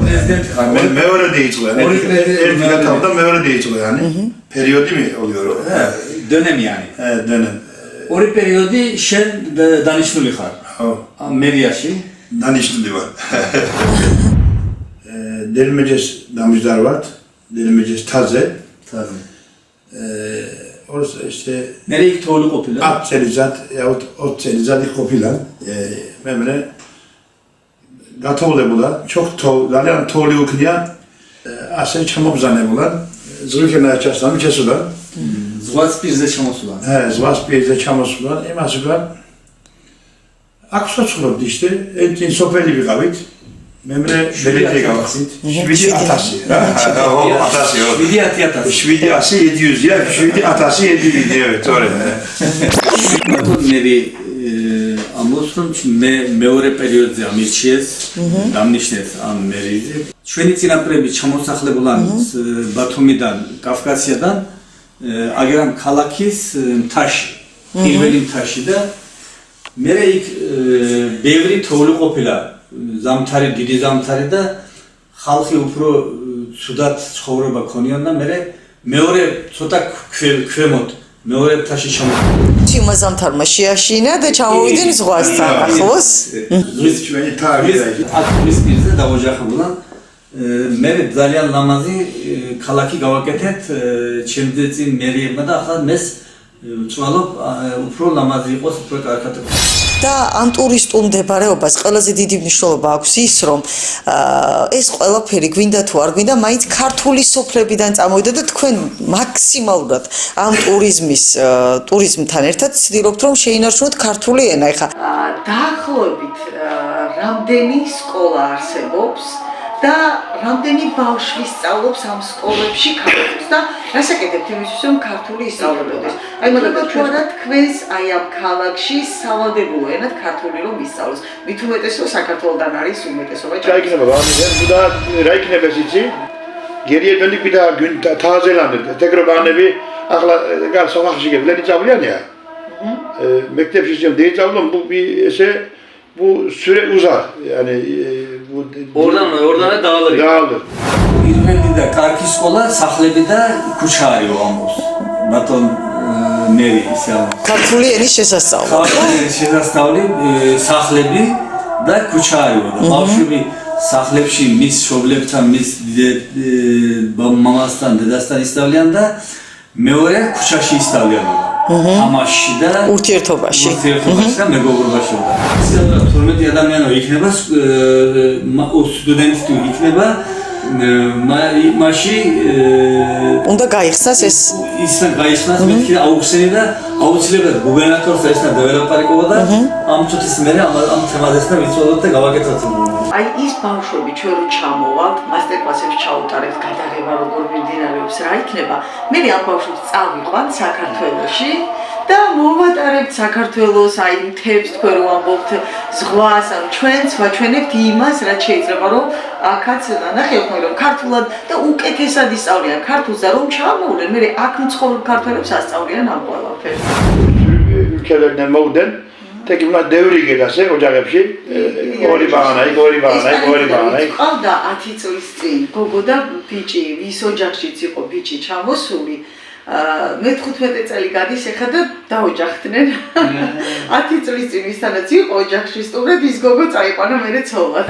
პრეზიდენტი ხარ. მეორე დაიწყო. ერთი გათავდა, მეორე დაიწყო, yani. პერიოდი მიყოლიო. დონემიანი. დონემ. ორი პერიოდი შენ დანიშნული ხარ. ხო. მერიაში დანიშნული ვარ. დელმეჯეს დამჯდარ ვარ. დელმეჯეს თაზე. ორს ესე მე იქ თოვლი ყოფილა. 10 წელიწად, 20 წელიწადი ყოფილა. მე გათოვლებულა, ძალიან თოვლი უქნია, ასე ჩამობზანებულა. ზღვიქენა ჩასთან ჩასულა. ზღვას პირზე ჩამოსულა. ზღვას პირზე ჩამოსულა. იმას ვარ. აქ სოცხლობდი შე, ერთი სოფელი ვიყავით. მე ბელეთე გავახსით 7000 რა 7000 700 7000 თორე მე ამოსრომ მე მეორე პერიოდზე ამირჩიეს დამნიშნეს ამ მერიზე ჩვენი წინაპრები ჩამოსახლებულან ბათუმიდან კავკასიადან აგერამ ქალაქის მთაში პირველი მთაში და მე იქ ბევრი თოვლი ყოფილა ზამთარი დიდი ზამთარი და ხალხი უფრო ცუდად ცხოვრება ქონიონ და მე მეორე ცოტა ქვემოთ მეორე მთაში ჩამოვიდა. ჩიმა ზამთარმა შეაშინა და ჩამოვიდნენ ზღვასთან ახლოს. ზღვის ჩვენი თავი ათლის პირზე დავოჯახებულან მე ძალიან ლამაზი ქალაქი გავაკეთეთ ჩემზე წინ მერიებმა და ახლა მეს ვწვალობ უფრო ლამაზი იყოს უფრო კარგად და ამ ტურისტულ მდებარეობას ყველაზე დიდი მნიშვნელობა აქვს ის, რომ ეს ყველაფერი გვინდა თუ არ გვინდა, მაინც ქართული სოფლებიდან წამოვიდა და თქვენ მაქსიმალურად ამ ტურიზმთან ერთად ცდილობთ, რომ შეინარჩუნოთ ქართული ენა. ეხლა დაახლოებით რამდენი სკოლა არსებობს და რამდენი ბავშვი სწავლობს ამ სკოლებში ქართულს და რას აკეთებთ იმისთვის, რომ ქართული ისწავლებოდეს? აი მაგალითად თუ არა თქვენს აი ამ ქალაქში სავალდებულო ენად ქართული რომ ისწავლოს. მით უმეტეს რომ საქართველოდან არის უმეტესობა. რა იქნება ბავშვები და რა იქნება ისიც? გერიედონი კიდე თაზელანდ ეგრობანები ახლა გარ სოფახში გებლენი წავლიანია. მექტებში შემ დეიწავლონ ბუბი ესე bu süre uzar yani oradan dağılır. პირველი და კარგი სკოლა სახლები და ქუჩა არის ამბობს. ბატონ მერი ისე ქართული ენის შესასწავლი სახლები და ქუჩა არის და ბავშვები სახლებში მის მშობლებთან მის მამასთან დედასთან ისწავლიან და მეორე ქუჩაში ისწავლიან. ამაში და ურთიერთობაში და მეგობრობაში. 12 ადამიანი იქნება სტუდენტი თუ იქნება მაშინ უნდა გაიხსნას ეს გაიხსნას მეთქი აუხსენი და აუცილებლად გუბერნატორს ესნა დეველოპერიკობა და ამ წუთის მერე ამ თემაზეც და ვიცოდოთ და გავაკეთოთ. აი ის ბავშვები ჩვენ რო ჩამოვალთ, მასტერკლასებში ჩაუტარებთ გადაღება როგორ მიმდინარეობს, რა იქნება? მე ამ ბავშვებს წავიყვანთ საქართველოში და მოვატარებთ საქართველოს აი მთებს თქვენ რო ამბობთ ზღვას, ან ჩვენც ვაჩვენებთ იმას, რაც შეიძლება რომ აქაც ნახევთ რომ ქართულად და უკეთესად ისწავლიან ქართულს და რომ ჩამოვლენ, მე აქ მცხოვრებ ქართველებს ასწავლიან ამ ყველაფერს. ülkelerden mevden Teki bunlar devri gelirse ocakებში ორი ბაღანაი ყავდა 10 წლის წინ გოგო და ბიჭი ვის ოჯახშიც იყო ბიჭი ჩამოსული მე 15 წელი გადის ეხლა და დაოჯახდნენ 10 წლის წინ ვისთანაც იყო ოჯახში სტუმრად ის გოგო წაიყვანა მერე ცოლად